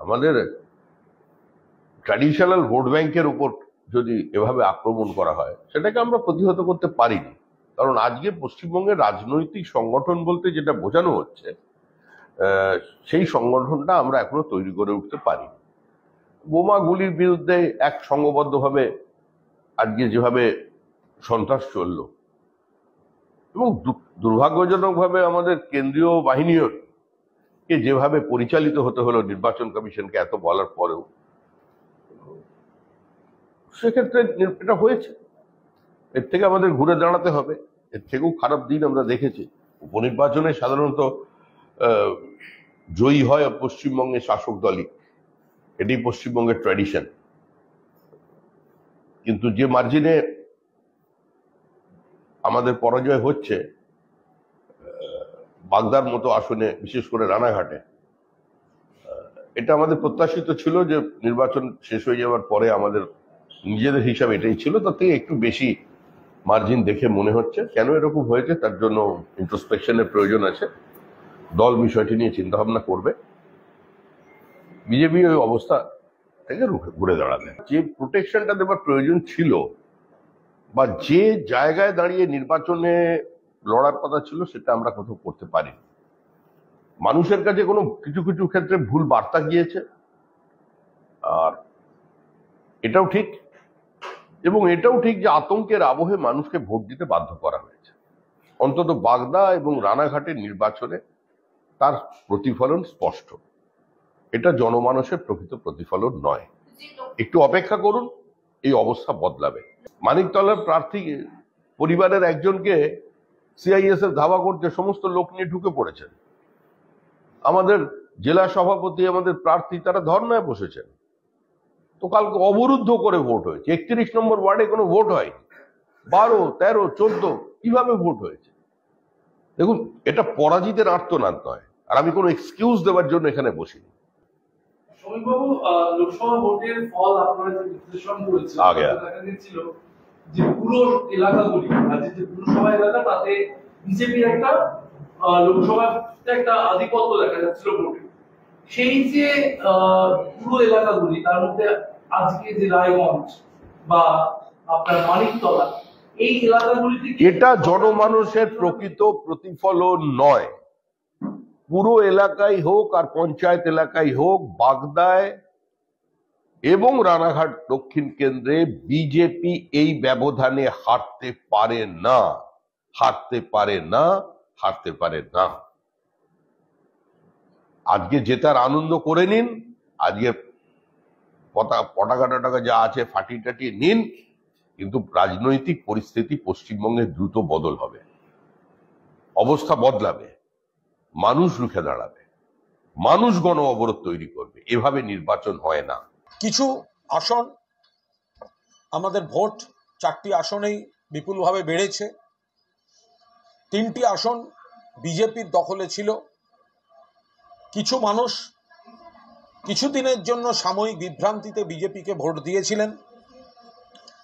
আমাদের traditional vote ব্যাংকের উপর যদি এভাবে আক্রমণ করা হয় সেটাকে আমরা প্রতিহত করতে পারিনি। কারণ আজকে পশ্চিমবঙ্গের রাজনৈতিক সংগঠন বলতে যেটা বোঝানো হচ্ছে সেই সংগঠনটা আমরা এখনো তৈরি করে উঠতে পারিনি। বোমা গুলির বিরুদ্ধে এক সংঘবদ্ধভাবে আজকে যেভাবে সন্ত্রাস চলল এবং দুর্ভাগ্যজনকভাবে আমাদের কেন্দ্রীয় বাহিনীও কে যেভাবে পরিচালিত হতে হলো নির্বাচন কমিশনকে এত বলার পরেও, সেক্ষেত্রে এটা হয়েছে। এর থেকে আমাদের ঘুরে দাঁড়াতে হবে। এর থেকেও খারাপ দিন আমরা দেখেছি। উপনির্বাচনে সাধারণত জয়ী হয় পশ্চিমবঙ্গের শাসক দলই, এটি পশ্চিমবঙ্গের ট্র্যাডিশন। কিন্তু যে মার্জিনে আমাদের পরাজয় হচ্ছে বাগদার মতো আসনে, বিশেষ করে রানাঘাটে, এটা আমাদের প্রত্যাশিত ছিল যে নির্বাচন শেষ হয়ে যাওয়ার পরে আমাদের নিজেদের হিসাবে এটাই ছিল, তার থেকে একটু বেশি মার্জিন দেখে মনে হচ্ছে। কেন এরকম হয়েছে তার জন্য ইন্ট্রোস্পেকশনের প্রয়োজন আছে। দল বিষয়টি নিয়ে চিন্তা ভাবনা করবে। বিজেপি ওই অবস্থা থেকে ঘুরে দাঁড়াবে। যে প্রোটেকশনটা দেওয়ার প্রয়োজন ছিল বা যে জায়গায় দাঁড়িয়ে নির্বাচনে লড়ার কথা ছিল সেটা আমরা কোথাও করতে পারি। মানুষের কাছে কোনো কিছু কিছু ক্ষেত্রে ভুল বার্তা গিয়েছে, আর এটাও ঠিক। এবং এটাও ঠিক যে আতঙ্কের আবহে মানুষকে ভোট দিতে বাধ্য করা হয়েছে। অন্তত বাগদা এবং রানাঘাটের নির্বাচনে তার প্রতিফলন স্পষ্ট। এটা জনমানসের প্রকৃত প্রতিফলন নয়। একটু অপেক্ষা করুন, এই অবস্থা বদলাবে। মানিকতলার প্রার্থী পরিবারের একজনকে সিআইএসএফ ধাওয়া করতে সমস্ত লোক নিয়ে ঢুকে পড়েছেন। আমাদের জেলা সভাপতি, আমাদের প্রার্থী, তারা ধর্নায় বসেছেন। তো কালকে অবরুদ্ধ করে ভোট হয়েছে। 31 নম্বর ওয়ার্ডে কোনো ভোট হয়নি। 12, 13, 14 কিভাবে ভোট হয়েছে? দেখুন, এটা পরাজিতের আর্তনাদ নয়। আর আমি কোনো এক্সকিউজ দেওয়ার জন্য এখানে বসিনি। সমীরবাবু, লোকসভা ভোটের ফল আপনারা যে বিশ্লেষণ করেছেন, দেখা গেছিল যে পুরো এলাকাগুলি, রাজ্যের যে পুরসভা এলাকা, তাতে বিজেপির একটা লোকসভাতে একটা আধিপত্য দেখা যাচ্ছিল ভোটে। সেই যে পুরো এলাকাগুলি, তার মধ্যে আজকে যে রায়গঞ্জ বা আপনার মানিকতলা, এই এলাকাগুলিতে এটা জনমানুষের প্রকৃত প্রতিফলন নয়। পুরো এলাকায় হোক আর পঞ্চায়েত এলাকায় হোক, বাগদায় এবং রানাঘাট দক্ষিণ কেন্দ্রে বিজেপি এই ব্যবধানে হারতে পারে না, হারতে পারে না, হারতে পারে না। আজকে জেতার আনন্দ করে নিন, আজকে পটাকা টটাকা যা আছে ফাটিয়ে টাটিয়ে নিন, কিন্তু রাজনৈতিক পরিস্থিতি পশ্চিমবঙ্গে দ্রুত বদল হবে, অবস্থা বদলাবে, মানুষ রুখে দাঁড়াবে, মানুষ গণ অবরোধ তৈরি করবে। এভাবে নির্বাচন হয় না। কিছু আসন, আমাদের ভোট 4টি আসনেই বিপুলভাবে বেড়েছে। 3টি আসন বিজেপির দখলে ছিল। কিছু মানুষ কিছুদিনের জন্য সাময়িক বিভ্রান্তিতে বিজেপিকে ভোট দিয়েছিলেন,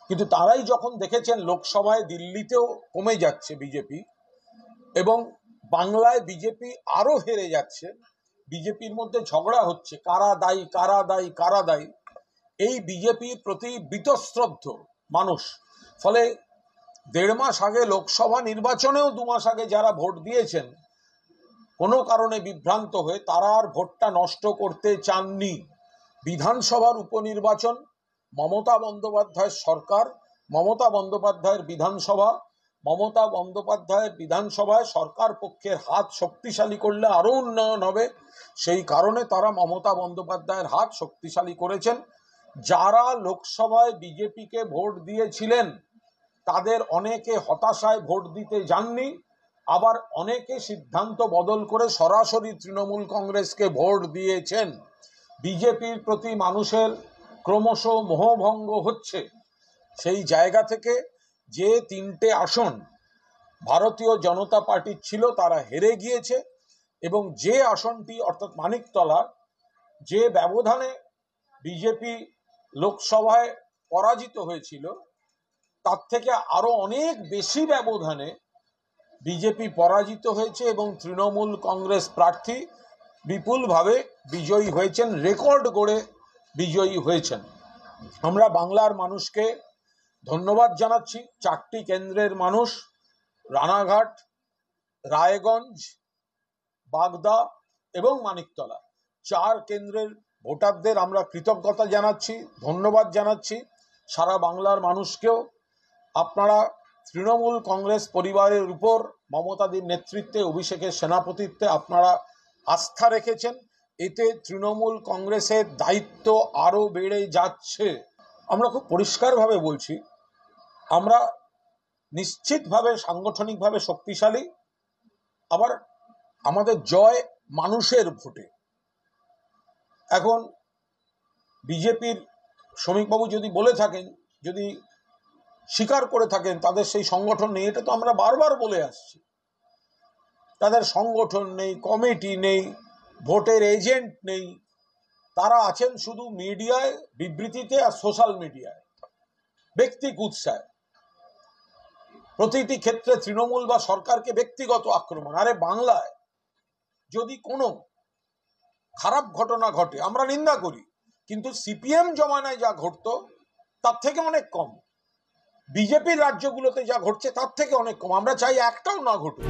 কিন্তু তারাই যখন দেখেছেন লোকসভায়, দিল্লিতেও কমে যাচ্ছে বিজেপি এবং বাংলায় বিজেপি আরো হেরে যাচ্ছে, বিজেপির মধ্যে ঝগড়া হচ্ছে কারা দায়ী কারা দায়ী কারা দায়ী, এই বিজেপির প্রতি বীতশ্রদ্ধ মানুষ। ফলে 1.5 মাস আগে লোকসভা নির্বাচনেও 2 মাস আগে যারা ভোট দিয়েছেন কোনো কারণে বিভ্রান্ত হয়ে, তারা আর ভোটটা নষ্ট করতে চাননি। বিধানসভার উপনির্বাচন, মমতা বন্দ্যোপাধ্যায়ের সরকার, মমতা বন্দ্যোপাধ্যায়ের বিধানসভা, মমতা বন্দ্যোপাধ্যায়ের বিধানসভায় সরকার পক্ষের হাত শক্তিশালী করলে আরো উন্নয়ন হবে, সেই কারণে তারা মমতা বন্দ্যোপাধ্যায়ের হাত শক্তিশালী করেছেন। যারা লোকসভায় বিজেপিকে ভোট দিয়েছিলেন তাদের অনেকে হতাশায় ভোট দিতে যাননি, আবার অনেকে সিদ্ধান্ত বদল করে সরাসরি তৃণমূল কংগ্রেসকে ভোট দিয়েছেন। বিজেপির প্রতি মানুষের ক্রমশ মোহভঙ্গ হচ্ছে। সেই জায়গা থেকে যে 3টে আসন ভারতীয় জনতা পার্টির ছিল তারা হেরে গিয়েছে, এবং যে আসনটি অর্থাৎ মানিকতলা, যে ব্যবধানে বিজেপি লোকসভায় পরাজিত হয়েছিল তার থেকে আরো অনেক বেশি ব্যবধানে বিজেপি পরাজিত হয়েছে এবং তৃণমূল কংগ্রেস প্রার্থী বিপুলভাবে বিজয়ী হয়েছেন, রেকর্ড গড়ে বিজয়ী হয়েছেন। আমরা বাংলার মানুষকে ধন্যবাদ জানাচ্ছি। 4টি কেন্দ্রের মানুষ, রানাঘাট, রায়গঞ্জ, বাগদা এবং মানিকতলা, 4 কেন্দ্রের ভোটারদের আমরা কৃতজ্ঞতা জানাচ্ছি, ধন্যবাদ জানাচ্ছি। সারা বাংলার মানুষকেও আপনারা তৃণমূল কংগ্রেস পরিবারের উপর মমতাদির নেতৃত্বে, অভিষেকের সেনাপতিত্বে আপনারা আস্থা রেখেছেন। এতে তৃণমূল কংগ্রেসের দায়িত্ব আরো বেড়ে যাচ্ছে। আমরা খুব পরিষ্কারভাবে বলছি, আমরা নিশ্চিতভাবে সাংগঠনিকভাবে শক্তিশালী। আবার আমাদের জয় মানুষের ভোটে। এখন বিজেপির শ্রমিকবাবু যদি বলে থাকেন, যদি স্বীকার করে থাকেন তাদের সেই সংগঠন নেই, এটা তো আমরা বারবার বলে আসছি। তাদের সংগঠন নেই, কমিটি নেই, ভোটের এজেন্ট নেই। তারা আছেন শুধু মিডিয়ায়, বিবৃতিতে আর সোশ্যাল মিডিয়ায়, ব্যক্তি কুৎসায়। প্রতিটি ক্ষেত্রে তৃণমূল বা সরকারকে ব্যক্তিগত আক্রমণ। আরে বাংলায় যদি কোনো খারাপ ঘটনা ঘটে আমরা নিন্দা করি, কিন্তু সিপিএম জমানায় যা ঘটতো তার থেকে অনেক কম। বিজেপির রাজ্যগুলোতে যা ঘটছে তার থেকে অনেক কম। আমরা চাই একটাও না ঘটুক।